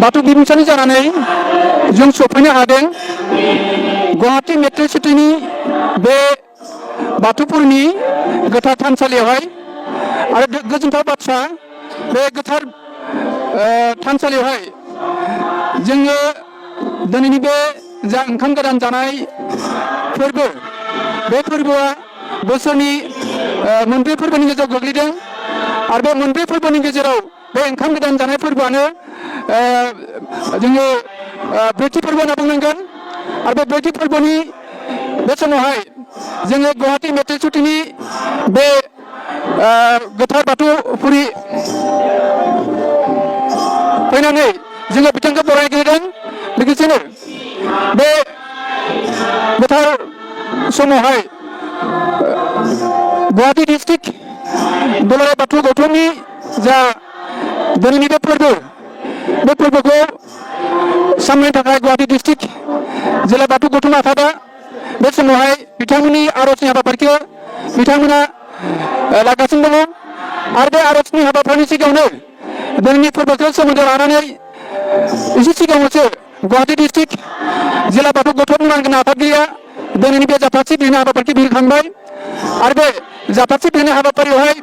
बाथौ बिबुंसारनि जानानै जों सफैनो हादों गुवाहाटी मेट्रो सिटीनि बे बाथौपुरिनि गोथार थानसालियावहाय आरो गोजोनथाव बाथ्रा बे गोथार थानसालियावहाय जोङो दिनैनि बे जा ओंखाम गोदान जानाय फोरबो बे फोरबोआ बोसोरनि मोनब्रै फोरबोनि गेजेराव गोग्लैदों आरो बे मोनब्रै फोरबोनि गेजेराव बे ओंखाम गोदान जानाय फोरबोआनो जोङो ब्रैथि फोरबो होनना बुंनांगोन आरो बे ब्रैथि फोरबोनि बे समावहाय जोङो गुवाहाटी मेट्रो सिटीनि बे गोथार बाथौपुरि फैनानै जोङो बिथांखौ बरायग्रोदों लोगोसेनो बे गोथार समावहाय गुवाहाटी डिस्ट्रिक्ट दुलाराय बाथौ गौथुमनि जा दिनैनि बे फोरबोखौ सामलायनो थाखाय गुवाहाटी डिस्ट्रिक्ट जिल्ला बाथौ गौथुम आफादा बे समावहाय बिथांमोननि आर'जनि हाबाफारिखौ बिथांमोना लागासिनो दङ आरो बे आर'जनि हाबाफारिनि सिगाङावनो दिनैनि फोरबोखौ सोमोन्दो लानानै एसे सिगाङावसो गुवाहाटी डिस्ट्रिक्ट जिल्ला बाथौ गौथुमनि मानगोनां आफादगिरिया दिनैनि बे जाथारथि बिहोनाय हाबाफारिखौ बिरखांबाय आरो बे जाथारथि बिहोनाय हाबाफारियावहाय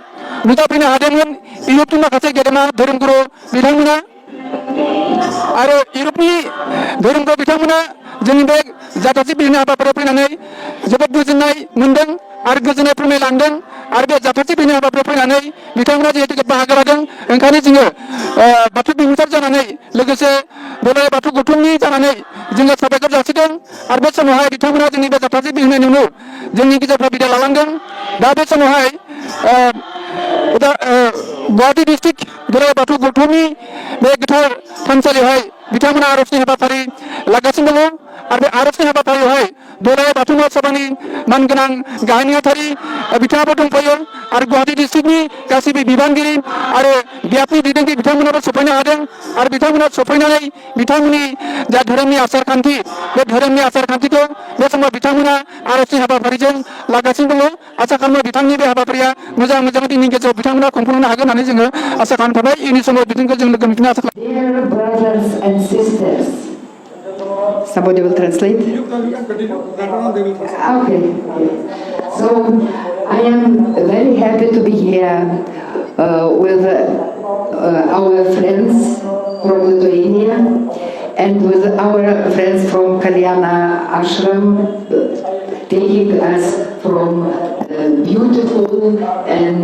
नुजाफैनो हादोंमोन इउरपनि माखासे गेदेमा धोरोमगुरु बिथांमोना आरो इउरपनि धोरोमगुरु बिथांमोना जोंनि बे जाथारथि बिहोनाय हाबाफारियाव फैनानै जोबोद गोजोननाय मोनदों आरो गोजोननाय फोरमायलांदों आरो बे जाथारथि बिहोनाय हाबाफारियाव फैनानै बिथांमोना जिहेतु बाहागो लादों ओंखायनो जोङो बाथौ बिबुंसार जानानै लोगोसे दुलाराय बाथौ गौथुमनि जानानै जोङो साबायखर जासिदों आरो बे समावहाय बिथांमोना जोंनि बे जाथारथि बिहोनायनि उनाव जोंनि गेजेरफ्राव बिदाय लालांदों दा बे समावहाय गुवाहाटी डिस्ट्रिक्ट दुलाराय बाथौ गौथुमनि बे गोथार थानसालियावहाय बिथांमोना आर'जनि हाबाफारि लागासिनो दङ आरो बे आर'जनि हाबाफारियावहाय दुलाराय बाथौ महासभानि मानगोनां गाहाय नेहाथारि बिथाङाबो दंफायो आरो गुवाहाटी डिस्ट्रिक्टनि गासैबो बिबानगिरि आरो बियाबनि दैदेनगिरि बिथांमोनाबो सफैनो हादों आरो बिथांमोना सफैनानै बिथांमोननि जा धोरोमनि आसार खान्थि बे धोरोमनि आसार खान्थिखौ बे समाव बिथांमोना आर'जनि हाबाफारिजों लागासिनो दङ आसा खालामो बिथांनि बे हाबाफारिया मोजां दिननि गेजेराव बिथांमोना खुंफुंनो हागोन होननानै जोङो आसा खालामनाय थाबाय इयुननि समाव बिथांखौ जों लोगो मोनफिननो आसा खालामो। Dear brothers and sisters, somebody will translate? Okay. So I am very happy to be here with our friends from Lithuania and with our friends from Kalyana Ashram, taking us from beautiful and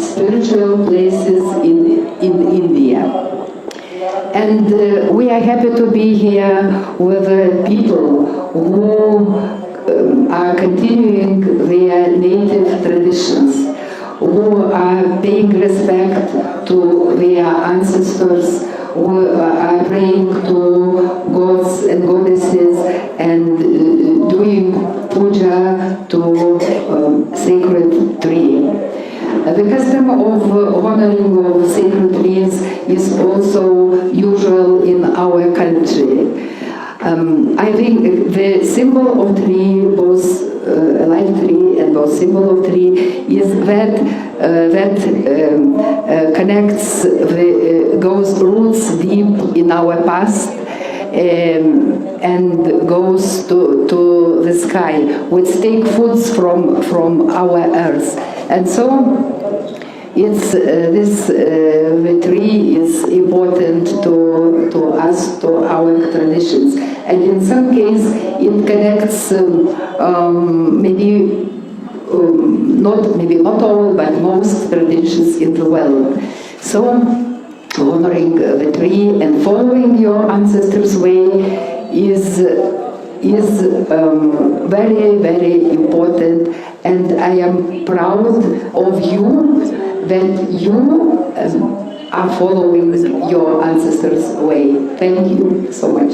spiritual places in India. And we are happy to be here with people who are continuing their native traditions, who are paying respect to their ancestors, who are praying to gods and goddesses and doing puja to sacred tree. The custom of honoring of sacred trees is also usual in our country. I think the symbol of tree, both a live tree and both symbol of tree, is that connects goes roots deep in our past. And goes to the sky, which take foods from our earth, and so the tree is important to us, to our traditions, and in some case it connects maybe not all, but most traditions in the world. So honoring the tree and following your ancestors' way is very, very important, and I am proud of you that you are following your ancestors' way. Thank you so much.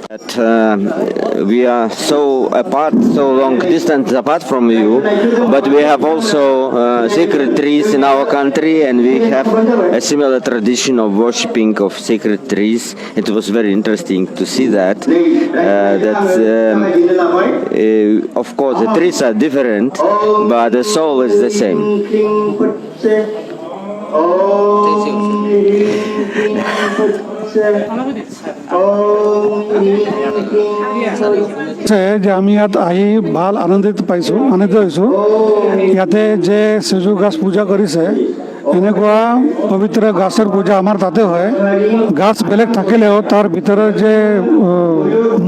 That we are so apart, so long distance apart from you, but we have also sacred trees in our country, and we have a similar tradition of worshipping of sacred trees. It was very interesting to see that. Of course, the trees are different, but the soul is the same. আছে যে আমি ইয়াত আহি ভাল আনন্দিত হৈছোঁ ইয়াতে যে সিজু গাছ পূজা কৰিছে এনেকুৱা পবিত্ৰ গাছৰ পূজা আমাৰ তাতে হয় গাছ বেলেগ থাকিলেও তাৰ ভিতৰৰ যে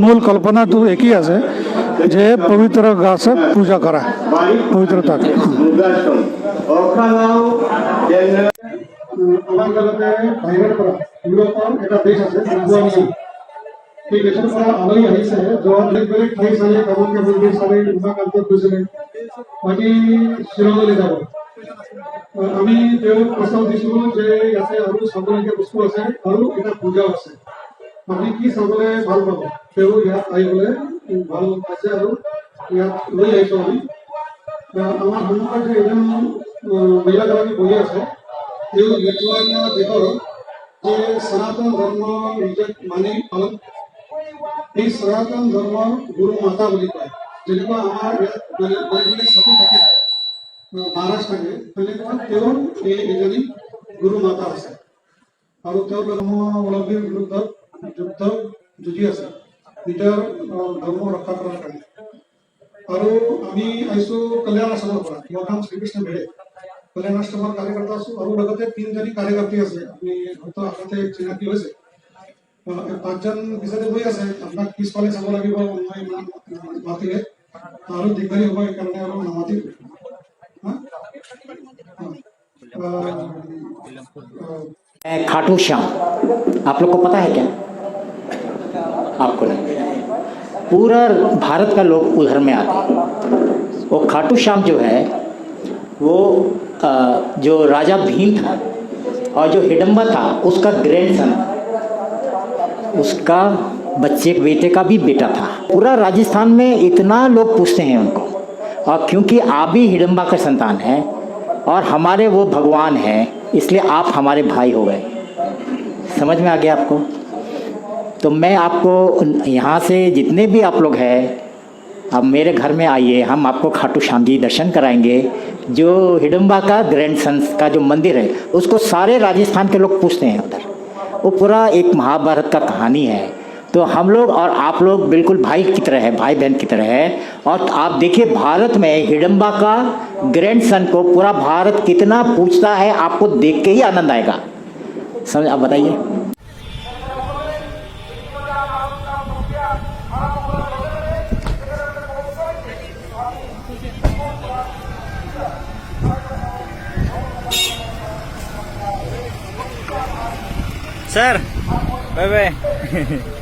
মূল কল্পনাটো একেই আছে যে পবিত্ৰ গাছক পূজা কৰা পবিত্ৰতাক আমাৰ লগতে বাহিৰৰ পৰা ইউৰোপৰ এটা দেশ আছে লিথুৱানিয়া সেই দেশৰ পৰা আলহী আহিছে য'ত বেলেগ বেলেগ ঠাই চালে কামাখ্যা মন্দিৰ চালে উমাকান্তত গৈছিলে বাকী শ্বিলঙলৈ যাব আমি তেওঁক প্ৰস্তাৱ দিছিলোঁ যে ইয়াতে আৰু চাবলগীয়া বস্তু আছে আৰু এটা পূজাও আছে আপুনি কি চাবলৈ ভাল পাব তেওঁ ইয়াত আহিবলৈ ভাল পাইছে আৰু ইয়াত লৈ আহিছোঁ আমি আমাৰ সন্মুখত যে এজন মহিলাগৰাকী বহি আছে তেওঁ লিথুৱানিয়া দেশৰ যে সনাতন ধৰ্ম নিজক মানি পালন এই সনাতন ধৰ্মৰ গুৰু মাতা বুলি কয় যেনেকুৱা আমাৰ ইয়াত বেলেগ ছাতি থাকে মহাৰাজ থাকে তেনেকুৱা তেওঁৰ এই এজনী গুৰু মাতা আছে আৰু তেওঁ ধৰ্মাৱলম্বীৰ বিৰুদ্ধত যুদ্ধ যুঁজি আছে নিজৰ ধৰ্ম ৰক্ষা কৰাৰ কাৰণে আৰু আমি আহিছোঁ কল্যাণ আশ্ৰমৰ পৰা মোৰ নাম শ্ৰীকৃষ্ণ ভিৰে কল্যাণ আশ্ৰমৰ কাৰ্যকৰ্তা আছোঁ আৰু লগতে 3জনী কাৰ্যকৰ্ত্ৰী আছে আপুনি হয়তো আগতে চিনাকি হৈছে 5জন পিছতে বহি আছে আপোনাক পিছফালে চাব লাগিব মই মাতিলে আৰু দীঘলী হ'ব সেইকাৰণে আৰু নামাতিম खाटू श्याम आप लोग को पता है क्या आपको नहीं पूरा भारत का लोग उधर में आते हैं वो खाटू श्याम जो है वो जो राजा भीम था और जो हिडम्बा था उसका ग्रैंडसन उसका बेटे का भी बेटा था पूरा राजस्थान में इतना लोग पूछते हैं उनको और क्योंकि आप भी हिडम्बा का संतान हैं और हमारे वो भगवान हैं इसलिए आप हमारे भाई हो गए समझ में आ गया आपको तो मैं आपको यहाँ से जितने भी आप लोग हैं आप मेरे घर में आइए हम आपको खाटू श्याम जी दर्शन कराएंगे जो हिडम्बा का ग्रैंडसन का जो मंदिर है उसको सारे राजस्थान के लोग पूछते हैं उधर वो पूरा एक महाभारत का कहानी है तो हम लोग और आप लोग बिल्कुल भाई की तरह है भाई बहन की तरह है और आप देखिए भारत में हिडम्बा का ग्रैंडसन को पूरा भारत कितना पूछता है आपको देख के ही आनंद आएगा समझ आप बताइए सर बाय बाय